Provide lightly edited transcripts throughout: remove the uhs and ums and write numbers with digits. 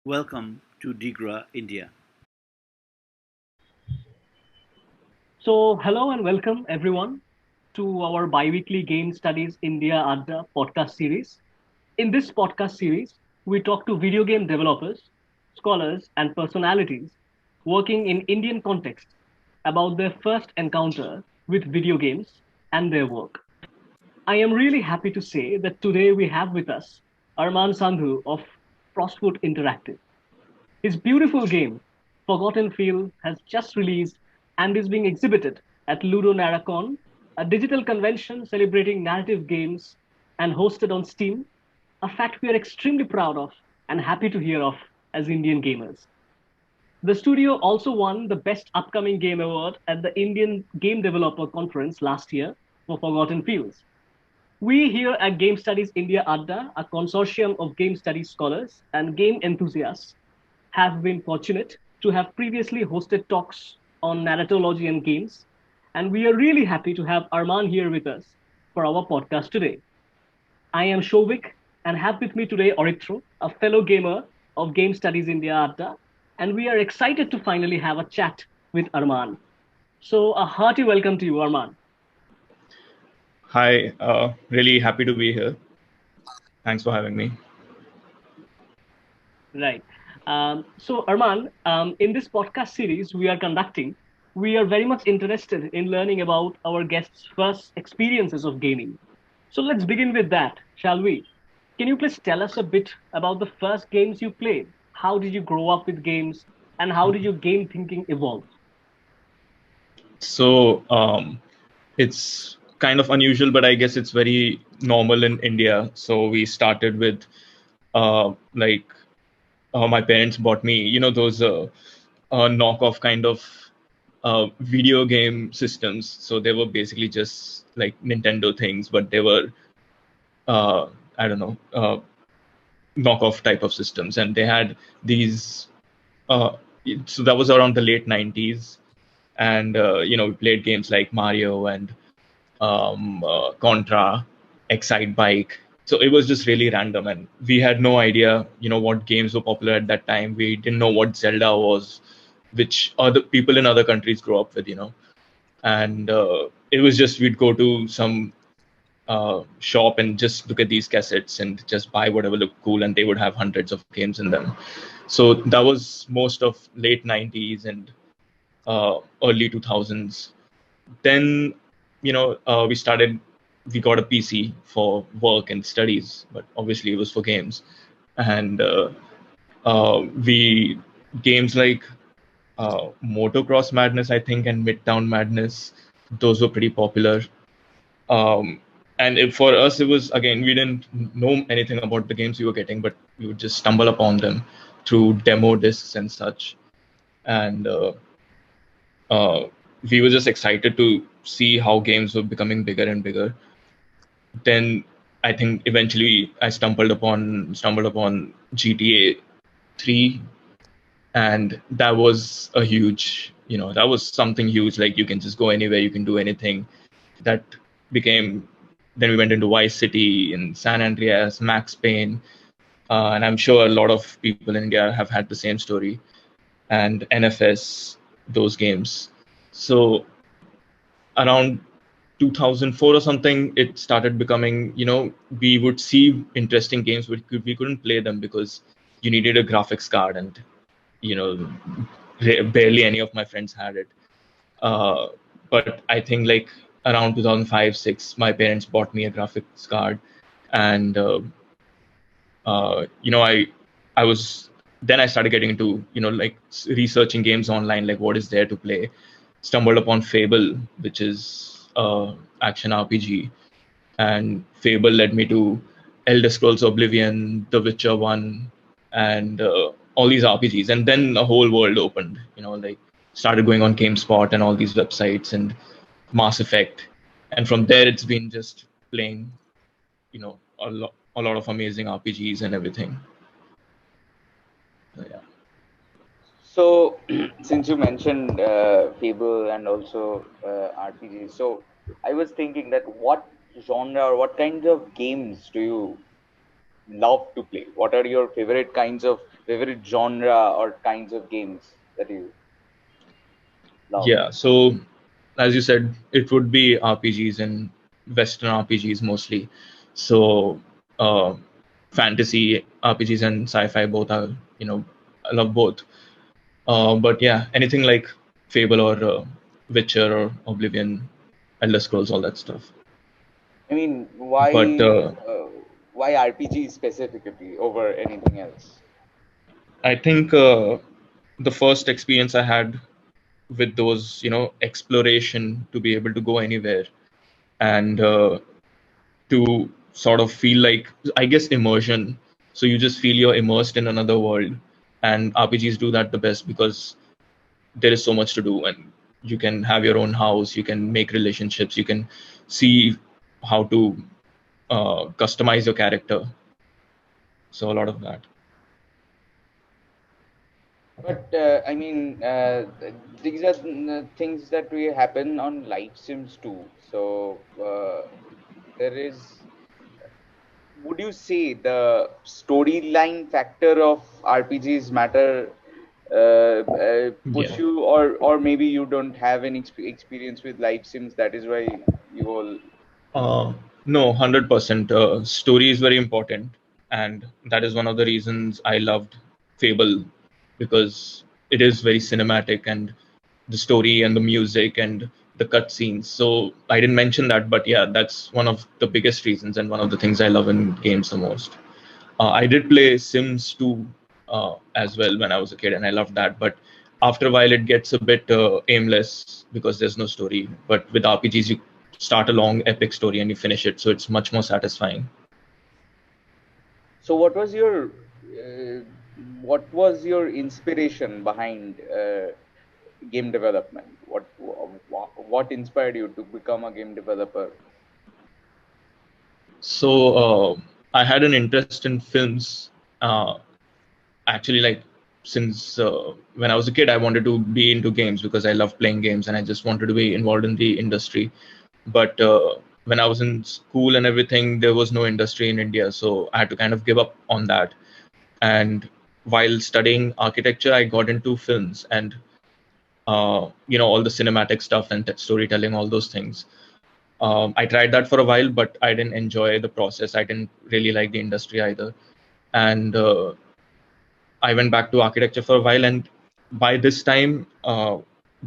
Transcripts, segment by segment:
Welcome to Digra, India. Hello and welcome everyone to our bi-weekly Game Studies India Adda podcast series. In this podcast series, we talk to video game developers, scholars, and personalities working in Indian context about their first encounter with video games and their work. I am really happy to say that today we have with us Armaan Sandhu of Frostwood Interactive. His beautiful game, Forgotten Field, has just released and is being exhibited at Ludo Narracon, a digital convention celebrating narrative games and hosted on Steam, a fact we are extremely proud of and happy to hear of as Indian gamers. The studio also won the Best Upcoming Game Award at the Indian Game Developer Conference last year for Forgotten Fields. We here at Game Studies India Adda, a consortium of game studies scholars and game enthusiasts, have been fortunate to have previously hosted talks on narratology and games, and we are really happy to have Armaan here with us for our podcast today. I am Shovik and have with me today Orithro, a fellow gamer of Game Studies India Adda, and we are excited to finally have a chat with Armaan. So, a hearty welcome to you, Armaan. Hi, really happy to be here. Thanks for having me. Right. Armaan, in this podcast series we are conducting, we are very much interested in learning about our guests' first experiences of gaming. So let's begin with that, shall we? Can you please tell us a bit about the first games you played? How did you grow up with games, and how did your game thinking evolve? So it's kind of unusual, but I guess it's very normal in India. So we started with like my parents bought me, those knockoff kind of video game systems. So they were basically just like Nintendo things, but they were uh, I don't know, knockoff type of systems, and they had these. Uh, so that was around the late 90s, and we played games like Mario and Contra, Excite Bike. So it was just really random, and we had no idea, what games were popular at that time. We didn't know what Zelda was, which other people in other countries grew up with, and it was just we'd go to some shop and just look at these cassettes and just buy whatever looked cool, and they would have hundreds of games in them. So that was most of late 90s and early 2000s. Then we got a PC for work and studies, but obviously it was for games. And we games like Motocross Madness, I think, and Midtown Madness, those were pretty popular. um, for us, it was, again, we didn't know anything about the games we were getting, but we would just stumble upon them through demo discs and such. And uh, we were just excited to see how games were becoming bigger and bigger. Then I think eventually I stumbled upon GTA 3, and that was a huge, that was something huge. Like, you can just go anywhere, you can do anything. That became Then we went into Vice City and San Andreas, Max Payne, and I'm sure a lot of people in India have had the same story, and NFS, those games. So around 2004 or something, it started becoming, we would see interesting games, but we couldn't play them because you needed a graphics card, and you know, barely any of my friends had it. Uh, but I think, like, around 2005, 6, my parents bought me a graphics card, and I was then I started getting into, like, researching games online, like what is there to play. Stumbled upon Fable, which is action RPG, and Fable led me to Elder Scrolls Oblivion, The Witcher 1, and all these RPGs. And then a whole world opened, like, started going on GameSpot and all these websites, and Mass Effect. And from there, it's been just playing, a lot of amazing RPGs and everything. So, yeah. So, since you mentioned Fable and also RPGs, I was thinking that what genre or what kinds of games do you love to play? What are your favorite genre or kinds of games that you love? Yeah, so as you said, it would be RPGs and Western RPGs mostly. So uh, fantasy RPGs and sci-fi both are, I love both. But yeah, anything like Fable or Witcher or Oblivion, Elder Scrolls, all that stuff. I mean, But why RPG specifically over anything else? I think the first experience I had with those, exploration to be able to go anywhere and to sort of feel like, I guess, immersion. So you just feel you're immersed in another world, and RPGs do that the best because there is so much to do, and you can have your own house, you can make relationships, you can see how to customize your character. So a lot of that. But I mean, these are things that we happen on live sims too. So there is. Would you say the storyline factor of RPGs matter? Push Yeah. you, or maybe you don't have any experience with live sims. That is why you all. No, 100%. Story is very important, and that is one of the reasons I loved Fable, because it is very cinematic, and the story and the music and the cutscenes. So I didn't mention that, but yeah, that's one of the biggest reasons and one of the things I love in games the most. I did play Sims 2 as well when I was a kid, and I loved that. But after a while, it gets a bit aimless because there's no story. But with RPGs, you start a long epic story and you finish it, so it's much more satisfying. So, what was your inspiration behind game development? What inspired you to become a game developer? So I had an interest in films. Actually, like since when I was a kid, I wanted to be into games because I love playing games and I just wanted to be involved in the industry. But when I was in school and everything, there was no industry in India, so I had to kind of give up on that. And while studying architecture, I got into films and all the cinematic stuff and storytelling, all those things. I tried that for a while, but I didn't enjoy the process. I didn't really like the industry either, and I went back to architecture for a while. And by this time,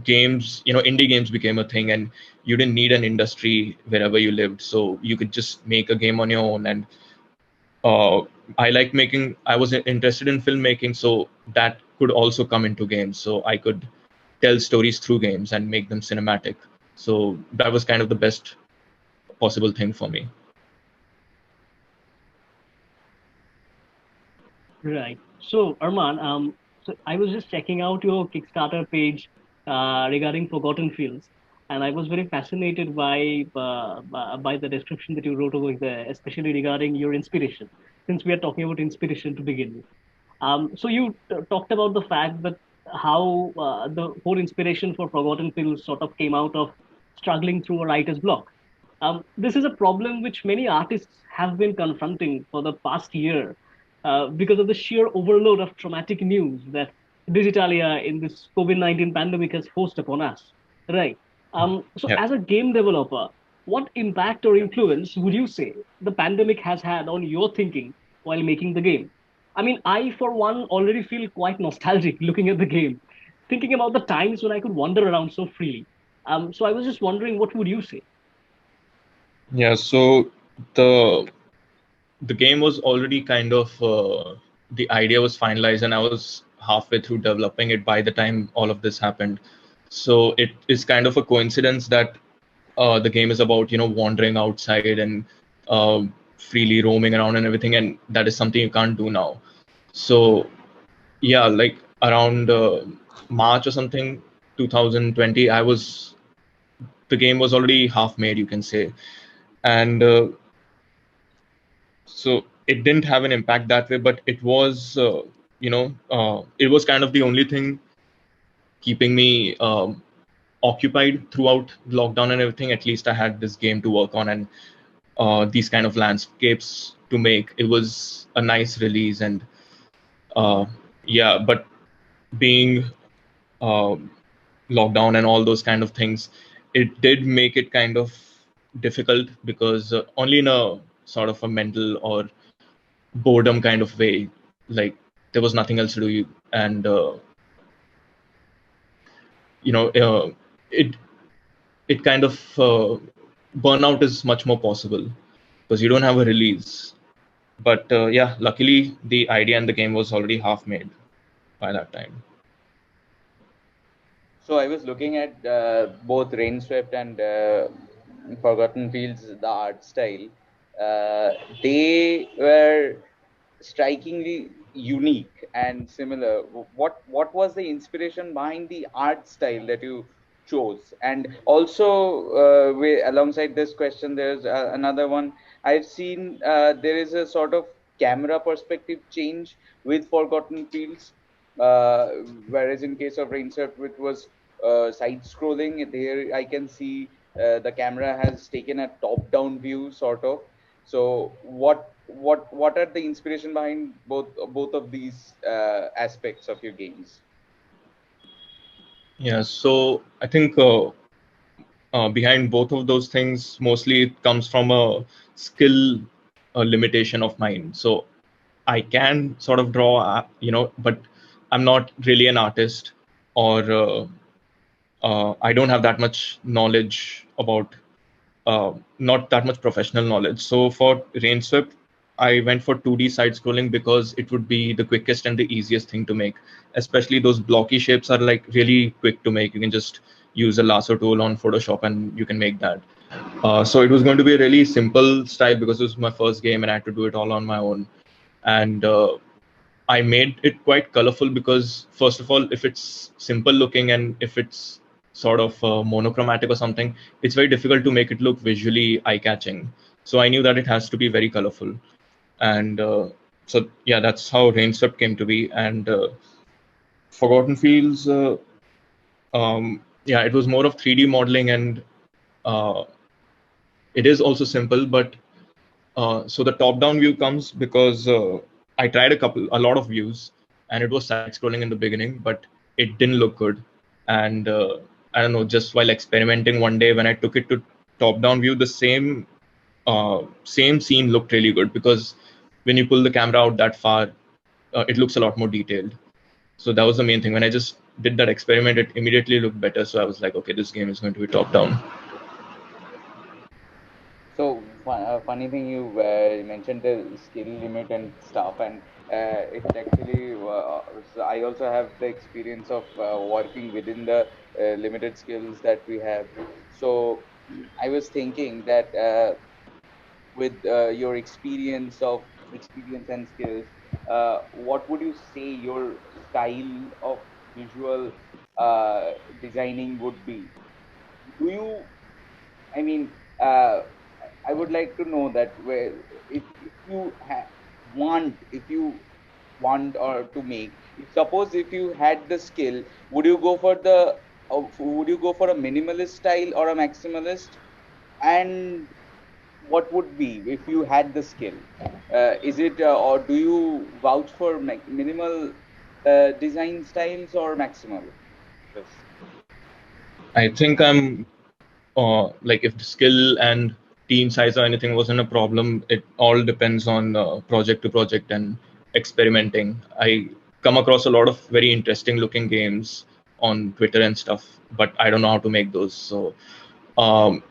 games, indie games became a thing, and you didn't need an industry wherever you lived, so you could just make a game on your own. And uh, I like making. I was interested in filmmaking, so that could also come into games. So I could tell stories through games and make them cinematic. So that was kind of the best possible thing for me. Right. So, Arman, so I was just checking out your Kickstarter page regarding Forgotten Fields, and I was very fascinated by the description that you wrote over there, especially regarding your inspiration, since we are talking about inspiration to begin with. So you talked about the fact that how the whole inspiration for Forgotten Fields sort of came out of struggling through a writer's block. This is a problem which many artists have been confronting for the past year because of the sheer overload of traumatic news that digitalia in this COVID-19 pandemic has forced upon us. Right. So, Yeah. as a game developer, what impact or influence would you say the pandemic has had on your thinking while making the game? I mean, I, for one, already feel quite nostalgic looking at the game, thinking about the times when I could wander around so freely. So I was just wondering, what would you say? Yeah. So the the game was already kind of the idea was finalized, and I was halfway through developing it by the time all of this happened. So it is kind of a coincidence that the game is about wandering outside and freely roaming around and everything, and that is something you can't do now. So yeah, like around March or something, 2020, the game was already half made, you can say, and so it didn't have an impact that way, but it was it was kind of the only thing keeping me occupied throughout lockdown and everything. At least I had this game to work on, and these kind of landscapes to make. It was a nice release, and uh, yeah, but being uh, lockdown and all those kind of things, it did make it kind of difficult because only in a sort of a mental or boredom kind of way, like there was nothing else to do, and it kind of burnout is much more possible because you don't have a release. But yeah, luckily the idea and the game was already half made by that time. So I was looking at both Rainswept and Forgotten Fields, the art style. They were strikingly unique and similar. What was the inspiration behind the art style that you chose? And also, alongside this question, there's another one. I've seen there is a sort of camera perspective change with Forgotten Fields, uh, whereas in case of Rainswept, which was side scrolling, there I can see the camera has taken a top down view sort of. So what are the inspiration behind both of these aspects of your games? Yeah, so I think behind both of those things, mostly it comes from a skill limitation of mine. So I can sort of draw, but I'm not really an artist, or I don't have that much knowledge about, not that much professional knowledge. So for Rainswept, I went for 2D side scrolling because it would be the quickest and the easiest thing to make. Especially those blocky shapes are like really quick to make. You can just use a lasso tool on Photoshop and you can make that. So it was going to be a really simple style because it was my first game and I had to do it all on my own. And I made it quite colorful because, first of all, if it's simple looking and if it's sort of monochromatic or something, it's very difficult to make it look visually eye catching. So I knew that it has to be very colorful. And so, yeah, that's how Rainswept came to be. And Forgotten Fields, yeah, it was more of 3D modeling, and uh, it is also simple, but so the top-down view comes because I tried a lot of views, and it was side-scrolling in the beginning, but it didn't look good. And I don't know, just while experimenting one day, when I took it to top-down view, the same scene looked really good because when you pull the camera out that far, it looks a lot more detailed. So that was the main thing. When I just did that experiment, it immediately looked better. So I was like, okay, this game is going to be top-down. So funny thing, you mentioned the skill limit and stuff, and it actually so I also have the experience of working within the limited skills that we have. So I was thinking that with your experience and skills, what would you say your style of visual designing would be? Do you, I mean, uh, I would like to know that where if you if you want or to make, if suppose if you had the skill, would you go for would you go for a minimalist style or a maximalist? And what would be if you had the skill? Is it or do you vouch for minimal design styles or maximal? Yes. I think I'm like if the skill and team size or anything wasn't a problem, it all depends on project to project and experimenting. I come across a lot of very interesting looking games on Twitter and stuff, but I don't know how to make those. So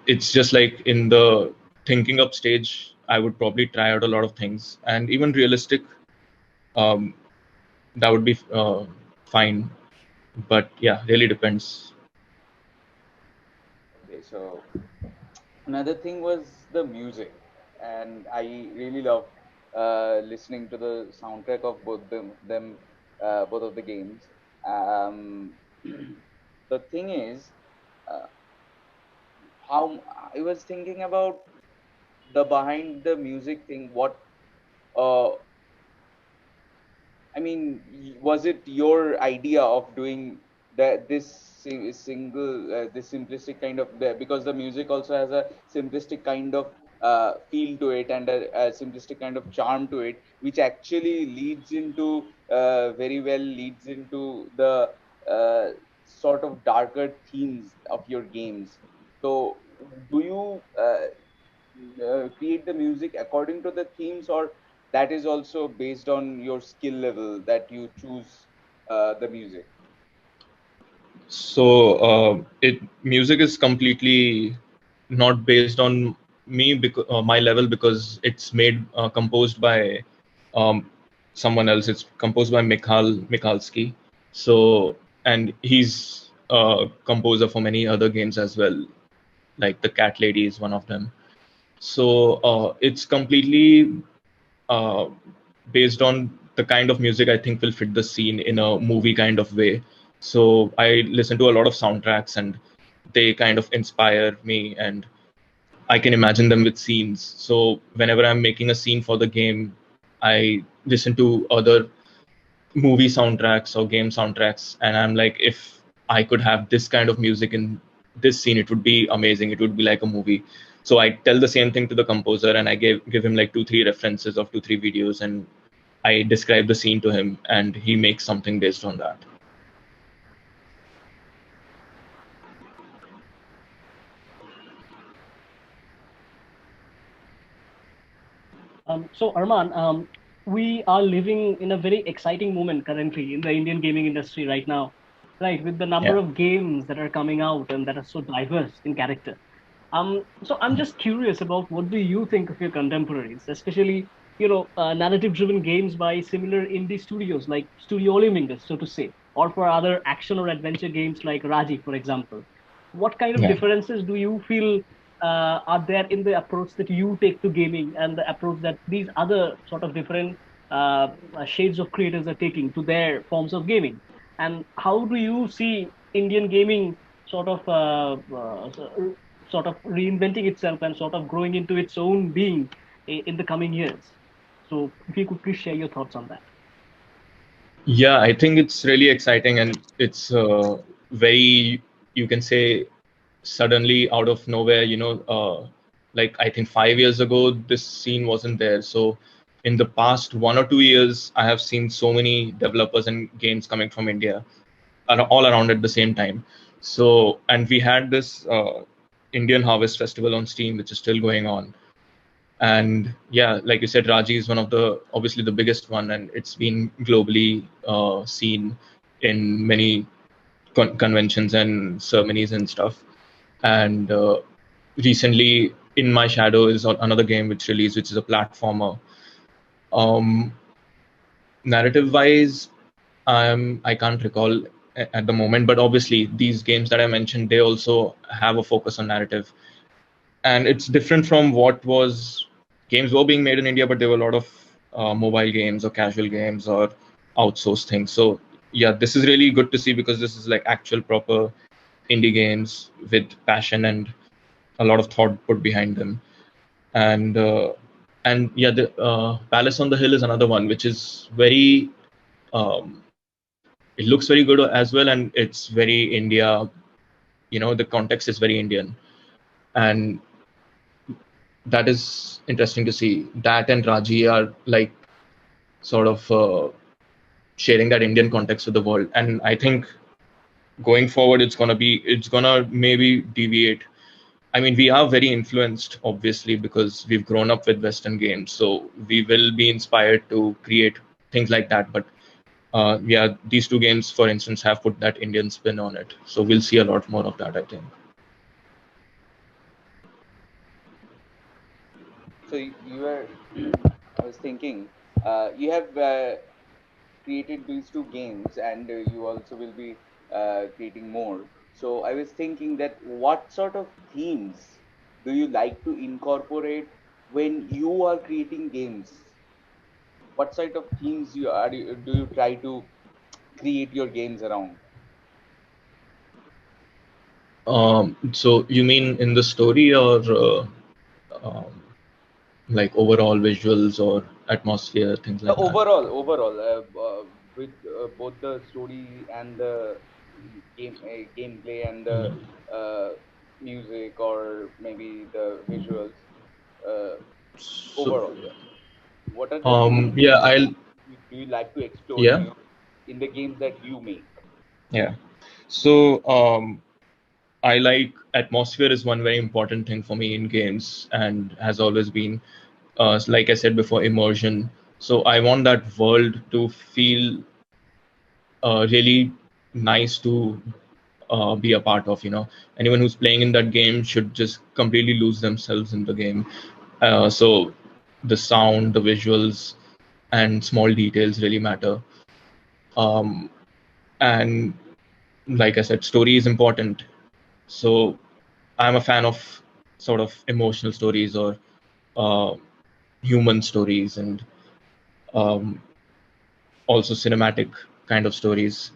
it's just like in the thinking up stage, I would probably try out a lot of things, and even realistic, um, that would be fine. But yeah, really depends. Okay, so another thing was the music, and I really loved listening to the soundtrack of both of the games. Um, the thing is, uh, how I was thinking about the behind the music thing. Uh, I mean, was it your idea of doing this simplistic kind of because the music also has a simplistic kind of feel to it and a simplistic kind of charm to it, which actually leads into very well leads into the uh, sort of darker themes of your games. So, do you create the music according to the themes, or that is also based on your skill level that you choose the music? So it music is completely not based on me because my level, because it's made composed by um, someone else. It's composed by Mikhalski. So and he's a composer for many other games as well, like the Cat Lady is one of them. So it's completely uh, based on the kind of music I think will fit the scene in a movie kind of way. So I listen to a lot of soundtracks, and they kind of inspire me, and I can imagine them with scenes. So whenever I'm making a scene for the game, I listen to other movie soundtracks or game soundtracks, and I'm like, if I could have this kind of music in this scene, it would be amazing. It would be like a movie. So I tell the same thing to the composer, and I give him like 2 3 references of 2 3 videos, and I describe the scene to him, and he makes something based on that. So Arman, we are living in a very exciting moment currently in the Indian gaming industry right now, right? With the number Yeah. of games that are coming out and that are so diverse in character. So I'm just curious about what do you think of your contemporaries, especially narrative-driven games by similar indie studios like Studio Olimingus, so to say, or for other action or adventure games like Raji, for example. What kind of Yeah. differences do you feel are there in the approach that you take to gaming and the approach that these other sort of different shades of creators are taking to their forms of gaming? And how do you see Indian gaming sort of sort of reinventing itself and sort of growing into its own being in the coming years? So, if you could please share your thoughts on that. Yeah, I think it's really exciting, and it's very, you can say, suddenly out of nowhere. Like I think 5 years ago, this scene wasn't there. So in the past 1 or 2 years, I have seen so many developers and games coming from India, all around at the same time. So, and we had this Indian Harvest Festival on Steam, which is still going on. And yeah, like you said, Raji is one of the obviously the biggest one, and it's been globally seen in many conventions and ceremonies and stuff. And recently, In My Shadow is another game which released, which is a platformer. Um, Narrative wise, I can't recall at the moment, but obviously these games that I mentioned, they also have a focus on narrative, and it's different from what was games were being made in India, but there were a lot of mobile games or casual games or outsourced things. So yeah, this is really good to see, because this is like actual proper indie games with passion and a lot of thought put behind them. And yeah, the Palace on the Hill is another one, which is very it looks very good as well, and it's very India. The context is very Indian, and that is interesting to see. That and Raji are like sort of sharing that Indian context with the world, and I think going forward, it's gonna maybe deviate. I mean, we are very influenced, obviously, because we've grown up with Western games, so we will be inspired to create things like that. But yeah, these two games, for instance, have put that Indian spin on it, so we'll see a lot more of that, I think. So you were, I was thinking, you have created these two games, and you also will be creating more. So I was thinking that what sort of themes do you like to incorporate when you are creating games? What sort of themes do you try to create your games around? So you mean in the story, or um, like overall visuals or atmosphere, things like that? Overall, with both the story and the gameplay and the Mm. uh, music, or maybe the visuals. uh, So overall? What are the themes yeah, I'll do you like to explore yeah in the games that you make? yeah. So I like atmosphere is one very important thing for me in games and has always been, like I said before, immersion. So I want that world to feel really nice to be a part of. Anyone who's playing in that game should just completely lose themselves in the game. So the sound, the visuals, and small details really matter. Um, and like I said, story is important. So I'm a fan of sort of emotional stories or uh, human stories and um, also cinematic kind of stories.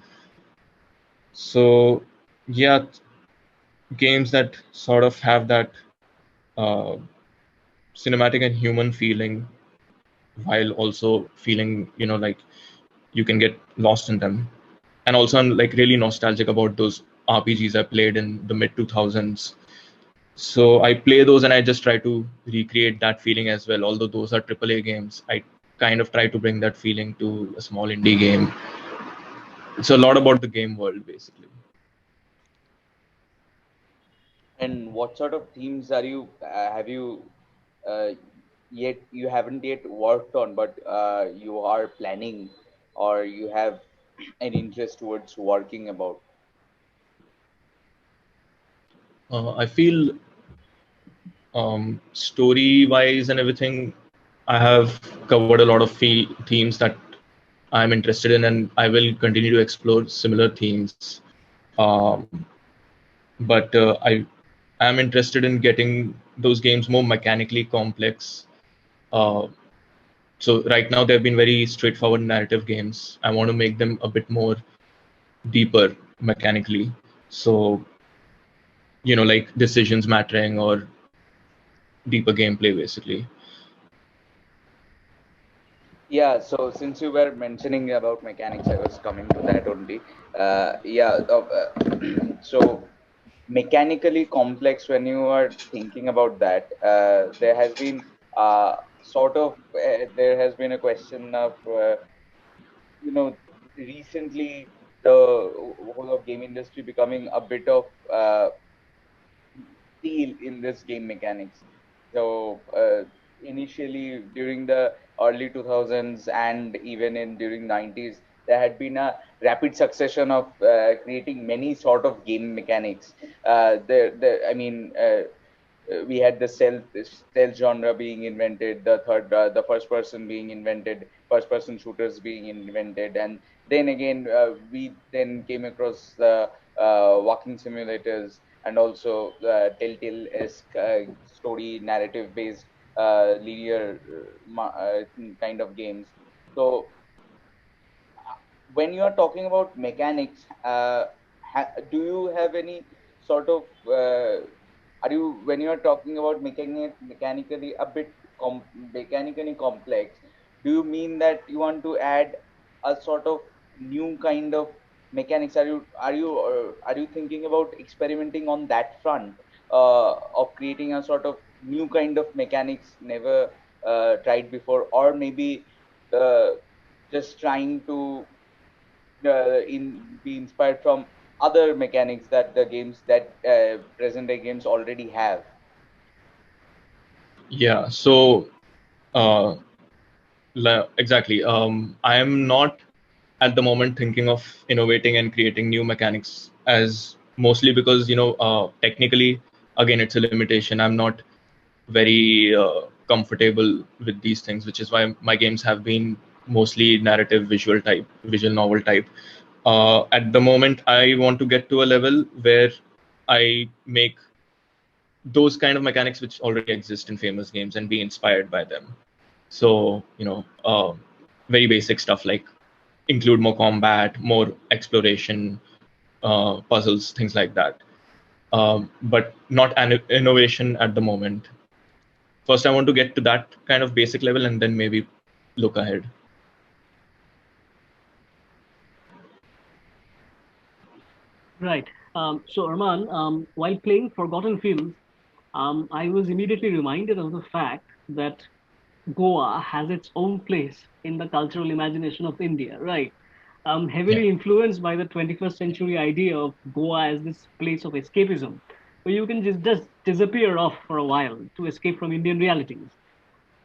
So yeah, games that sort of have that uh, cinematic and human feeling while also feeling, like you can get lost in them. And also I'm like really nostalgic about those RPGs I played in the mid 2000s. So I play those and I just try to recreate that feeling as well. Although those are AAA games, I kind of try to bring that feeling to a small indie game. It's a lot about the game world, basically. And what sort of themes are you have you uh, yet you haven't yet worked on, but you are planning or you have an interest towards working about? I feel story wise and everything, I have covered a lot of themes that I'm interested in, and I will continue to explore similar themes. Um, but I am interested in getting those games more mechanically complex. Uh, so right now they've been very straightforward narrative games. I want to make them a bit more deeper mechanically. So like decisions mattering or deeper gameplay, basically. Yeah, so since you were mentioning about mechanics, I was coming to that only. Yeah, so mechanically complex, when you are thinking about that, there has been there has been a question of recently the whole of game industry becoming a bit of deal in this game mechanics. So initially during the early 2000s and even in during 90s, there had been a rapid succession of creating many sort of game mechanics. I mean, we had the stealth genre being invented, the first person being invented, first person shooters being invented, and then again we then came across the walking simulators and also telltale-esque story narrative based linear kind of games. So when you are talking about mechanics, do you have any sort of are you when you are talking about mechanically a bit mechanically complex, do you mean that you want to add a sort of new kind of mechanics? Are you thinking about experimenting on that front of creating a sort of new kind of mechanics never tried before, or maybe uh, just trying to be inspired from other mechanics that the games that present day games already have? Yeah. So uh, exactly. I am not at the moment thinking of innovating and creating new mechanics, as mostly because technically, again, it's a limitation. I'm not very comfortable with these things, which is why my games have been mostly narrative, visual novel type. At the moment, I want to get to a level where I make those kind of mechanics which already exist in famous games and be inspired by them. So, very basic stuff like include more combat, more exploration, puzzles, things like that. But not an innovation at the moment. First, I want to get to that kind of basic level and then maybe look ahead. Right. So, Arman, while playing Forgotten Fields, I was immediately reminded of the fact that Goa has its own place in the cultural imagination of India, right? Yeah. Heavily influenced by the 21st century idea of Goa as this place of escapism, where you can just disappear off for a while to escape from Indian realities.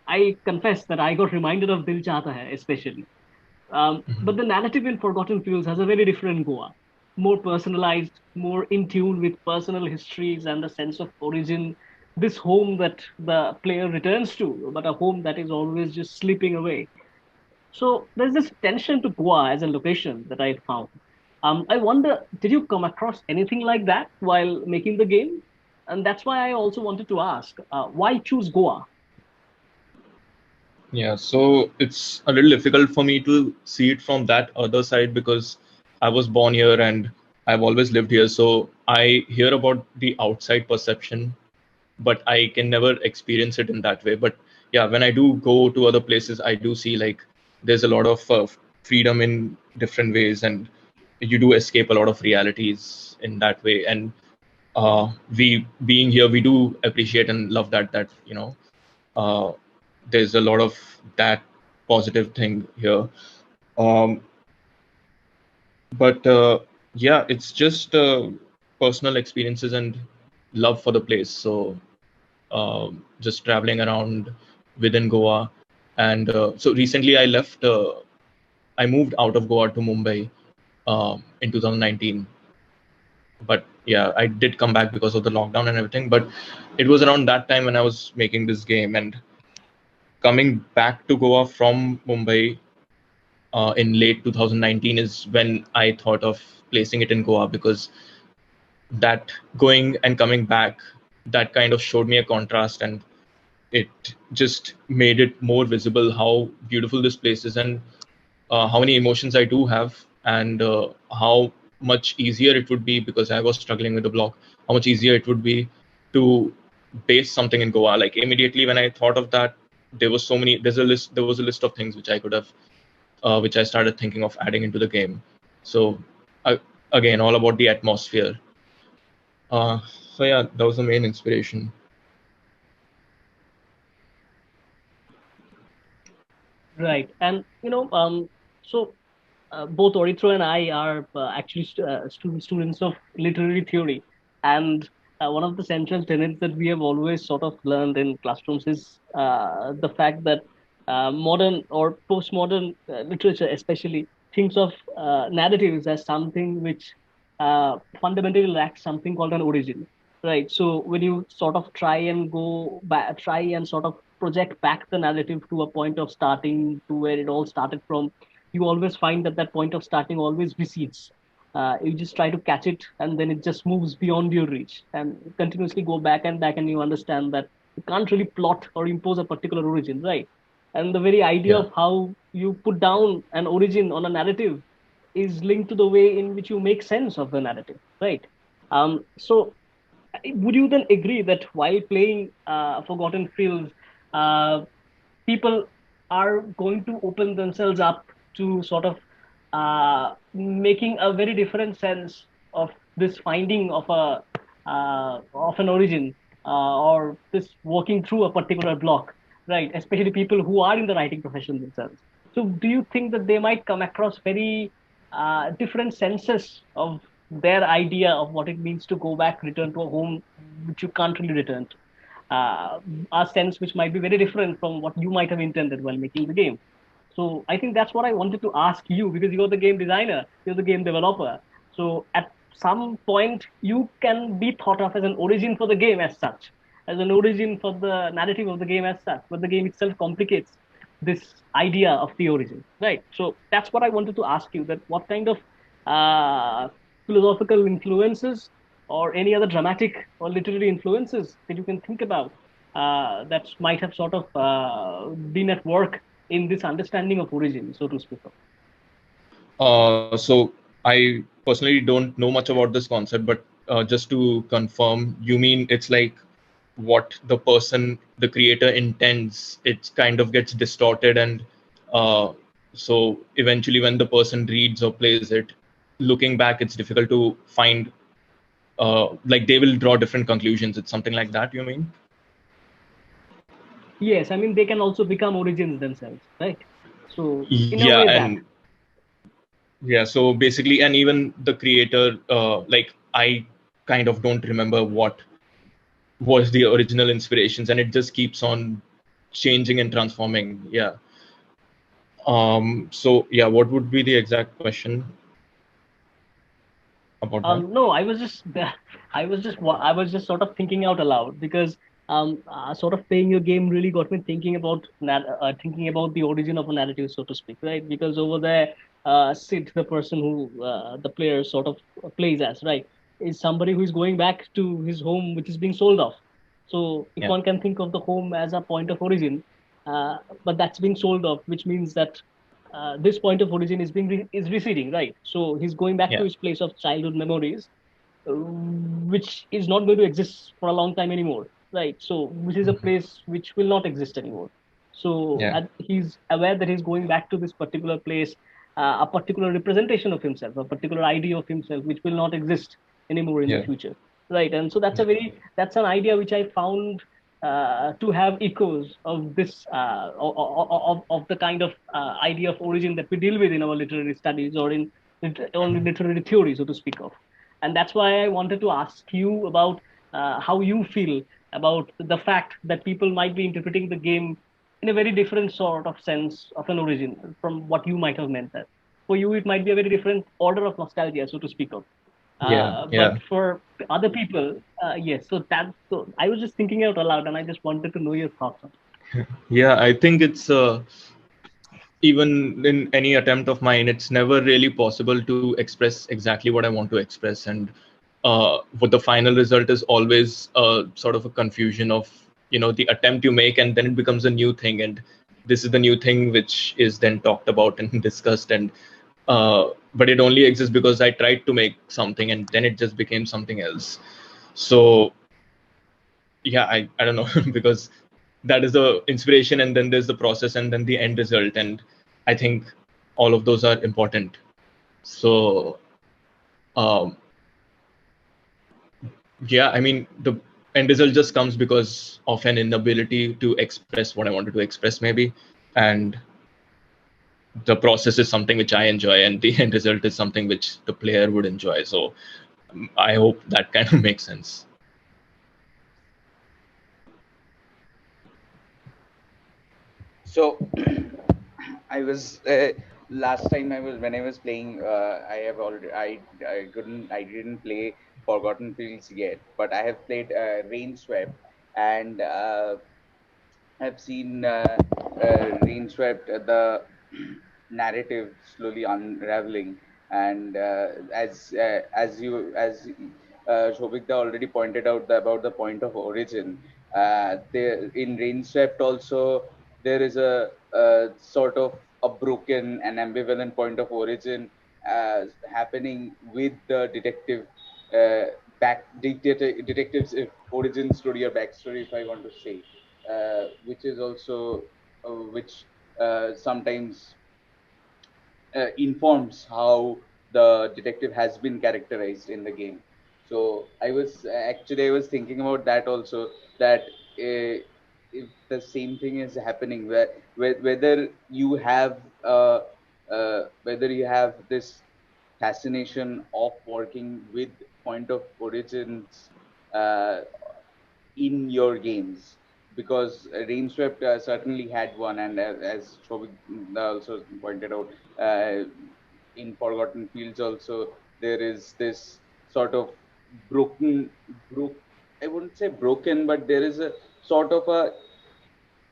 I confess that I got reminded of Dil Chahta Hai, especially. But the narrative in Forgotten Fields has a very different Goa, more personalized, more in tune with personal histories and the sense of origin. This home that the player returns to, but a home that is always just slipping away. So there's this tension to Goa as a location that I found. I wonder, did you come across anything like that while making the game? And that's why I also wanted to ask, why choose Goa? Yeah, so it's a little difficult for me to see it from that other side because I was born here and I've always lived here. So I hear about the outside perception, but I can never experience it in that way. But yeah, when I do go to other places, I do see like there's a lot of freedom in different ways, and you do escape a lot of realities in that way. And we being here, we do appreciate and love that uh, there's a lot of that positive thing here. Um, but yeah, it's just personal experiences and love for the place. So just traveling around within Goa. And so recently I moved out of Goa to Mumbai in 2019. But yeah, I did come back because of the lockdown and everything. But it was around that time when I was making this game, and coming back to Goa from Mumbai in late 2019 is when I thought of placing it in Goa, because that going and coming back, that kind of showed me a contrast, and it just made it more visible how beautiful this place is, and how many emotions I do have, and how much easier it would be, because I was struggling with the block, how much easier it would be to base something in Goa. Like immediately when I thought of that, there was a list of things which I could have which I started thinking of adding into the game. So uh, again, all about the atmosphere. Uh, so yeah, that was the main inspiration. Right. And, so both Oritro and I are actually students of literary theory. And one of the central tenets that we have always sort of learned in classrooms is the fact that modern or postmodern literature, especially, thinks of narratives as something which fundamentally lacks something called an origin. Right. So when you sort of try and go back, try and sort of project back the narrative to a point of starting to where it all started from, you always find that that point of starting always recedes. You just try to catch it, and then it just moves beyond your reach, and continuously go back, and you understand that you can't really plot or impose a particular origin, right? And the very idea Yeah. of how you put down an origin on a narrative is linked to the way in which you make sense of the narrative, right? So would you then agree that while playing Forgotten Fields, uh, people are going to open themselves up to sort of making a very different sense of this finding of an origin, or this working through a particular block, right? Especially people who are in the writing profession themselves. So, do you think that they might come across very different senses of their idea of what it means to go back, return to a home which you can't really return to? A sense which might be very different from what you might have intended while making the game. So I think that's what I wanted to ask you, because you're the game designer, you're the game developer. So at some point, you can be thought of as an origin for the game as such, as an origin for the narrative of the game as such, but the game itself complicates this idea of the origin, right? So that's what I wanted to ask you, that what kind of uh, philosophical influences or any other dramatic or literary influences that you can think about that might have sort of been at work in this understanding of origin, so to speak. So I personally don't know much about this concept, but just to confirm, you mean it's like what the creator intends, it kind of gets distorted, and uh, so eventually when the person reads or plays it, looking back, it's difficult to find like they will draw different conclusions. It's something like that, you mean? Yes, I mean they can also become origins themselves, right? So in a Yeah, way that. and yeah, so basically, and even the creator, like I kind of don't remember what was the original inspirations, and it just keeps on changing and transforming. Yeah. So yeah, what would be the exact question about that? No, I was just, I was just sort of thinking out aloud because sort of playing your game really got me thinking about thinking about the origin of a narrative, so to speak, right? Because over there, Sid, the person who the player sort of plays as, right, is somebody who is going back to his home, which is being sold off. So if Yeah, one can think of the home as a point of origin, uh, but that's being sold off, which means that this point of origin is is receding, right? So he's going back to yeah, his place of childhood memories, which is not going to exist for a long time anymore, right? So which is a place which will not exist anymore. So yeah, he's aware that he's going back to this particular place, a particular representation of himself, a particular idea of himself, which will not exist anymore in the yeah, future, right? And so yeah, that's an idea which I found to have echoes of this of the kind of idea of origin that we deal with in our literary studies or in literary theory, so to speak of. And that's why I wanted to ask you about how you feel about the fact that people might be interpreting the game in a very different sort of sense of an origin from what you might have meant that. For you, it might be a very different order of nostalgia, so to speak of. yeah, But yeah. for other people, yes. So I was just thinking out aloud, and I just wanted to know your thoughts on it. Yeah, I think it's even in any attempt of mine, it's never really possible to express exactly what I want to express. And what the final result is always sort of a confusion of, the attempt you make, and then it becomes a new thing. And this is the new thing which is then talked about and discussed. And but it only exists because I tried to make something and then it just became something else. So yeah, I don't know because that is the inspiration, and then there's the process, and then the end result, and I think all of those are important. So um, yeah, I mean the end result just comes because of an inability to express what I wanted to express, maybe, and the process is something which I enjoy, and the end result is something which the player would enjoy. So I hope that kind of makes sense. So I was last time I was when I was playing. I have already I didn't play Forgotten Fields yet, but I have played Rain Swept, and I've seen Rain Swept, the narrative slowly unraveling, and as Shobikda already pointed out about the point of origin, there in Rain Swept also there is a sort of a broken and ambivalent point of origin happening with the detective detectives if origin story or backstory, if I want to say, which is also which sometimes informs how the detective has been characterized in the game. So I was thinking about that also, that if the same thing is happening, whether you have whether you have this fascination of working with point of origins uh, in your games, because Rainswept certainly had one, and as Shobik also pointed out, uh, in Forgotten Fields also there is this sort of broken, broke. I wouldn't say broken, but there is a sort of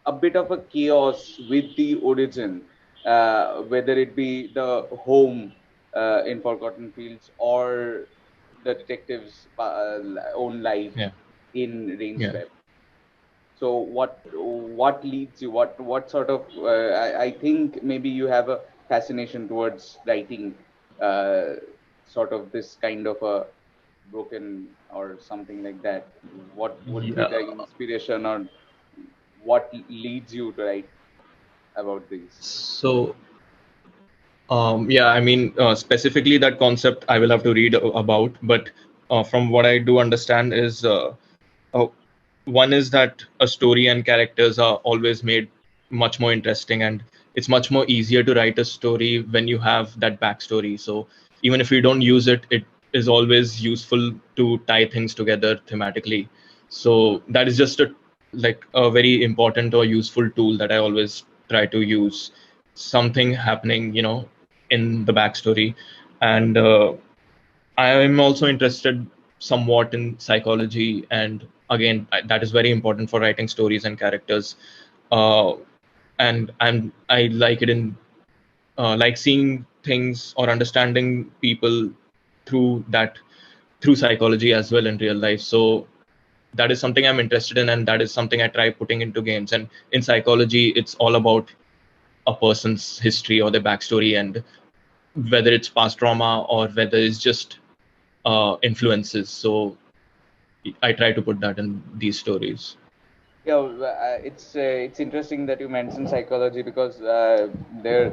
a bit of a chaos with the origin, whether it be the home in Forgotten Fields or the detective's own life Yeah, in yeah. Rainswept. So what leads you? What sort of? I think maybe you have a fascination towards writing, uh, sort of this kind of a broken or something like that. What would be Yeah. the inspiration, or what leads you to write about these? So yeah, I mean, specifically that concept I will have to read about, but from what I do understand, is uh, one is that a story and characters are always made much more interesting, and it's much more easier to write a story when you have that backstory. So even if you don't use it, it is always useful to tie things together thematically. So that is just a very important or useful tool that I always try to use. Something happening, in the backstory. And I am also interested somewhat in psychology, and again, that is very important for writing stories and characters. Uh, and I like it in like seeing things or understanding people through that, through psychology as well in real life. So that is something I'm interested in, and that is something I try putting into games. And in psychology, it's all about a person's history or their backstory, and whether it's past trauma or whether it's just influences. So I try to put that in these stories. Yeah, it's interesting that you mentioned psychology because there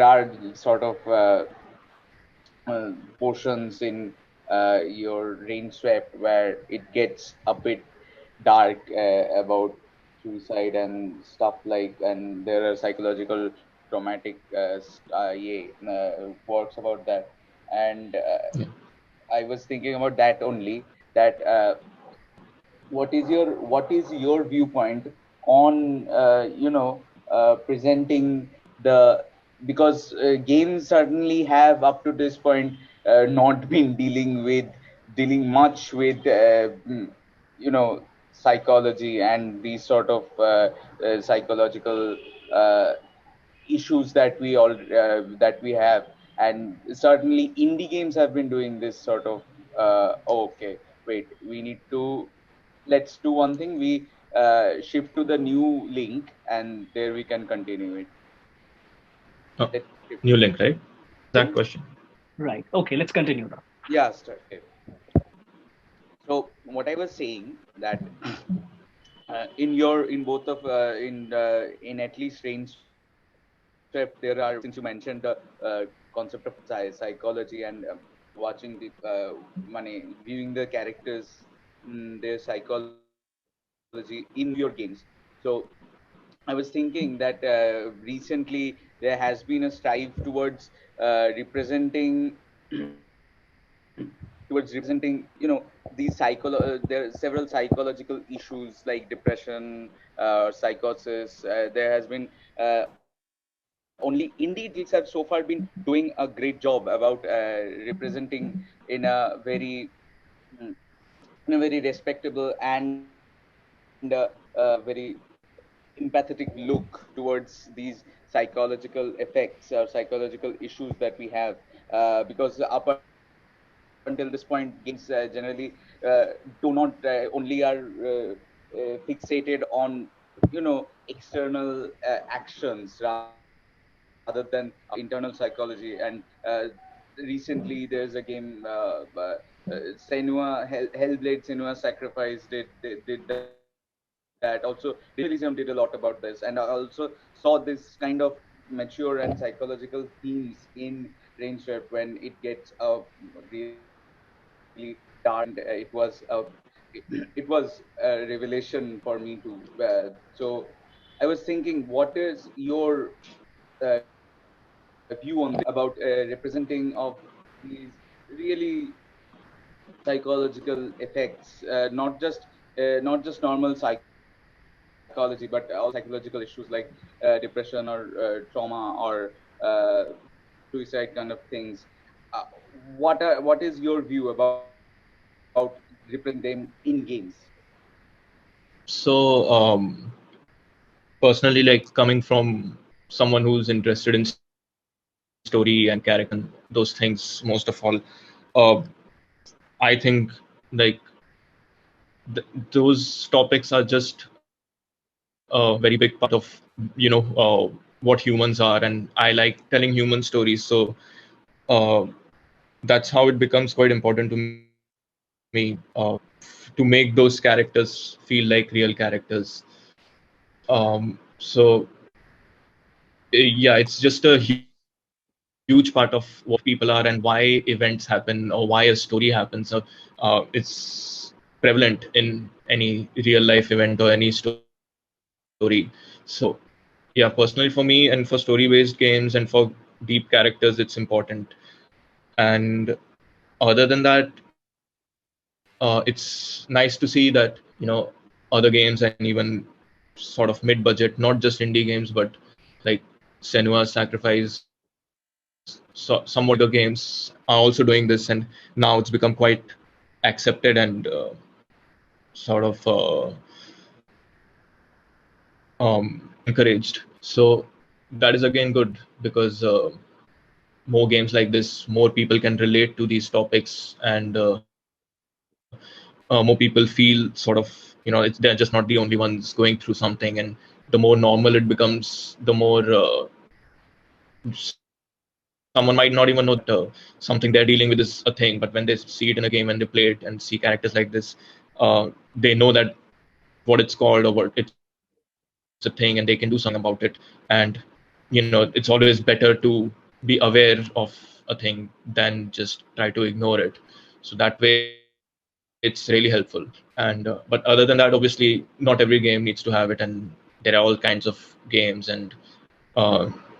are sort of portions in your rain swept where it gets a bit dark about suicide and stuff like, and there are psychological traumatic works about that. And Yeah. I was thinking about that only, that what is your viewpoint on presenting the, because games certainly have up to this point not been dealing much with psychology and these sort of psychological uh, issues that we have. And certainly indie games have been doing this sort of okay, wait, we need to, let's do one thing, we shift to the new link and there we can continue it. Oh, Let's shift new to link, right? That thing. question. Right. Okay, let's continue now. Yeah, start. Okay. So what I was saying that in both of in at least range swept, there are, since you mentioned the concept of psychology and watching the viewing the characters, their psychology in your games. So I was thinking that recently there has been a strive towards representing there are several psychological issues like depression, psychosis. There has been only indie games have so far been doing a great job about representing in a very mm, respectable and very empathetic look towards these psychological effects or psychological issues that we have, because up until this point games generally do not only are fixated on external actions rather than our internal psychology. And recently there's a game, Hellblade Senua Sacrifice did that. Also Digitalism did a lot about this, and I also saw this kind of mature and psychological themes in Rainswept when it gets really dark, and it was a revelation for me too. So I was thinking, what is your view on this about representing of these really psychological effects, not just normal psychology, but also psychological issues like depression or trauma or suicide kind of things. Uh, what is your view about representing them in games? So, personally, like coming from someone who's interested in story and characters and those things most of all, uh, I think like those topics are just a very big part of what humans are, and I like telling human stories. So uh, that's how it becomes quite important to me, to make those characters feel like real characters. So yeah, it's just a huge part of huge part of what people are and why events happen or why a story happens. So it's prevalent in any real life event or any story. So yeah, personally for me and for story based games and for deep characters, it's important. And other than that, it's nice to see that, other games and even sort of mid-budget, not just indie games, but like Senua's Sacrifice, some more bigger games are also doing this, and now it's become quite accepted and sort of encouraged. So that is again good because more games like this, more people can relate to these topics, and more people feel sort of, they're just not the only ones going through something. And the more normal it becomes, the more someone might not even know that something they're dealing with is a thing, but when they see it in a game and they play it and see characters like this, they know that what it's called or what it's a thing and they can do something about it. And it's always better to be aware of a thing than just try to ignore it. So that way it's really helpful. And but other than that, obviously not every game needs to have it, and there are all kinds of games, and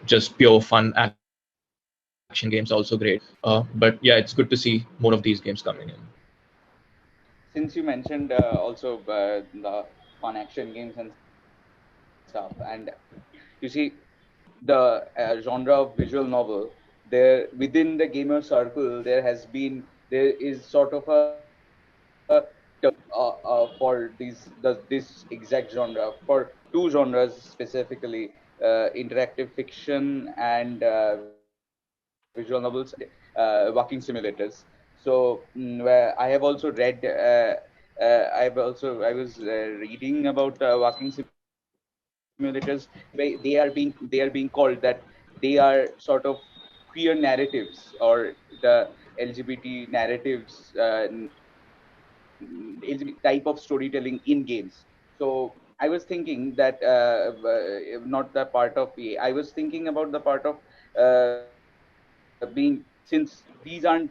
just pure fun action games are also great. But yeah, it's good to see more of these games coming in. Since you mentioned also the fun action games and stuff, and you see the genre of visual novel, there within the gamer circle there is sort of a for this exact genre for two genres specifically, interactive fiction and visual novels and walking simulators. So where I have also read I was reading about walking simulators, they are being called that they are sort of queer narratives or the LGBT narratives, LGBT type of storytelling in games. So I was thinking that not the part of I was thinking about the part of being, since these aren't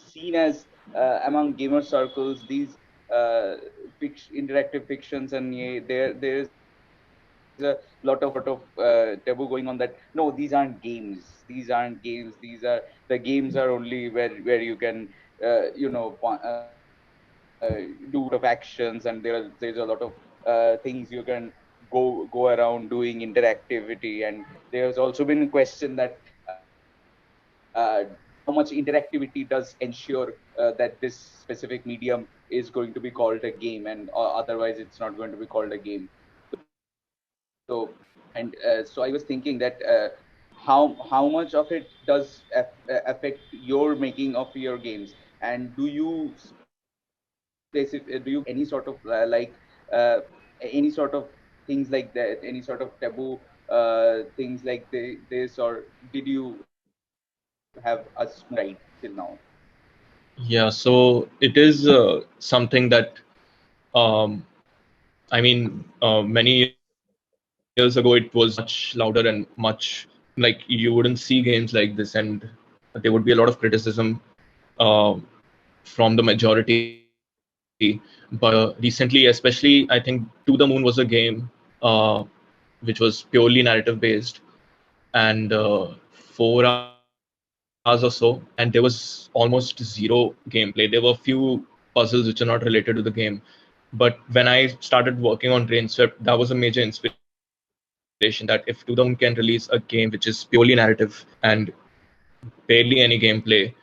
seen as among gamer circles, these interactive fictions, and there is a lot of taboo going on that no, these aren't games, these are the games are only where you can do a lot of actions, and there's a lot of things you can go around doing interactivity. And there's also been a question that how much interactivity does ensure that this specific medium is going to be called a game, and otherwise it's not going to be called a game. So and so I was thinking that how much of it does affect your making of your games, and do you any sort of any sort of things like that, any sort of taboo things like this, or did you have a smooth ride till now? Yeah, so it is something that, um, I mean, many years ago it was much louder and much like you wouldn't see games like this, and there would be a lot of criticism uh, from the majority. But recently, especially, I think To the Moon was a game which was purely narrative based, and 4 hours or so, and there was almost zero gameplay. There were few puzzles which are not related to the game. But when I started working on Drainswept, that was a major inspiration that if To the Moon can release a game which is purely narrative and barely any gameplay,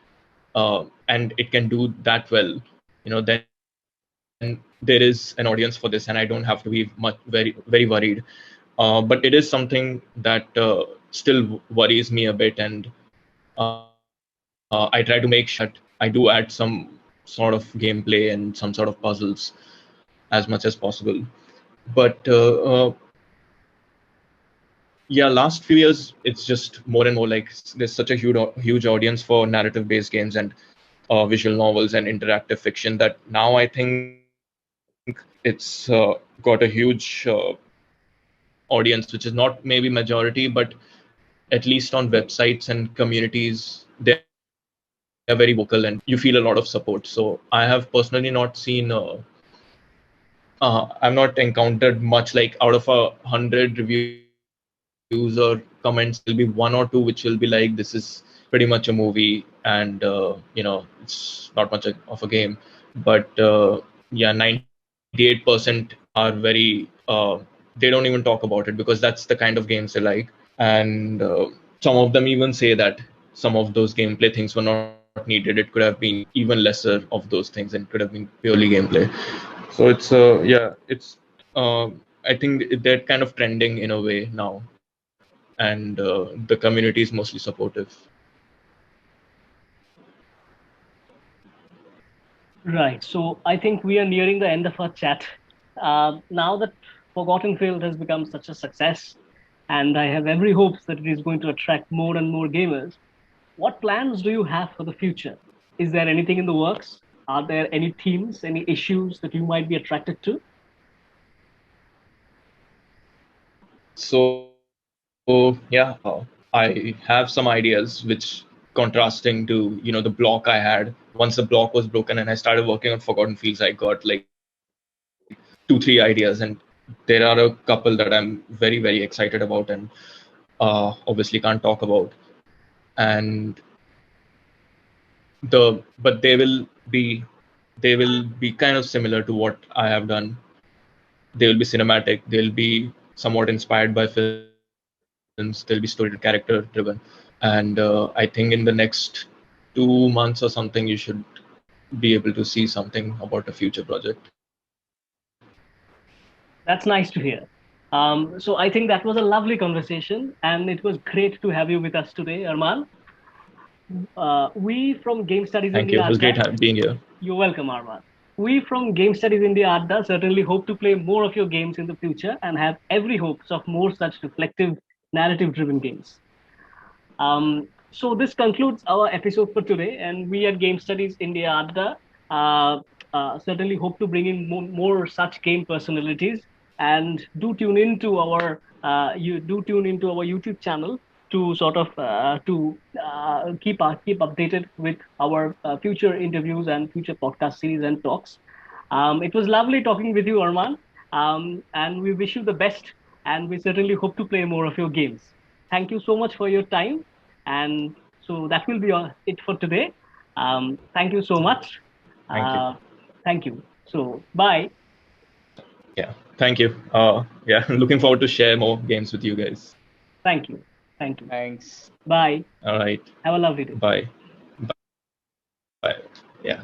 and it can do that well, then there is an audience for this, and I don't have to be very worried. But it is something that still worries me a bit, and I try to make sure that I do add some sort of gameplay and some sort of puzzles as much as possible. But yeah, last few years it's just more and more like there's such a huge audience for narrative based games and visual novels and interactive fiction that now I think it's got a huge audience, which is not maybe majority, but at least at least on websites and communities, they are very vocal and you feel a lot of support. So I have personally not seen I've not encountered much, like out of 100 reviews or comments, there'll be one or two which will be like, this is pretty much a movie, and it's not much of a game. But yeah, 98% are very, they don't even talk about it because that's the kind of games they like. And some of them even say that some of those gameplay things were not needed. It could have been even lesser of those things and it could have been purely gameplay. So it's yeah, it's I think they're kind of trending in a way now, and the community is mostly supportive. Right. So I think we are nearing the end of our chat. Now that Forgotten Field has become such a success, and I have every hope that it is going to attract more and more gamers, what plans do you have for the future? Is there anything in the works? Are there any themes, any issues that you might be attracted to? So yeah, I have some ideas which contrasting to the block I had. Once the block was broken and I started working on Forgotten Fields, I got like 2-3 ideas, and there are a couple that I'm very excited about and obviously can't talk about. And but they will be kind of similar to what I have done. They will be cinematic. They'll be somewhat inspired by films. They'll be story character driven. And I think in the next 2 months or something, you should be able to see something about a future project. That's nice to hear. So I think that was a lovely conversation, and it was great to have you with us today, Armaan. We from Game Studies Thank you. India It was great Adda, being here. you're welcome, Armaan. We from Game Studies India Adda certainly hope to play more of your games in the future and have every hopes of more such reflective, narrative-driven games. So this concludes our episode for today, and we at Game Studies India Adda certainly hope to bring in more such game personalities. And do tune into our you do tune into our YouTube channel to sort of keep updated with our future interviews and future podcast series and talks. It was lovely talking with you, Armaan, and we wish you the best. And we certainly hope to play more of your games. Thank you so much for your time. And so that will be it for today. Thank you so much. Thank you. Thank you. So, bye. Yeah. Thank you. Yeah. Looking forward to share more games with you guys. Thank you. Thank you. Thanks. Bye. All right. Have a lovely day. Bye. Bye. Yeah.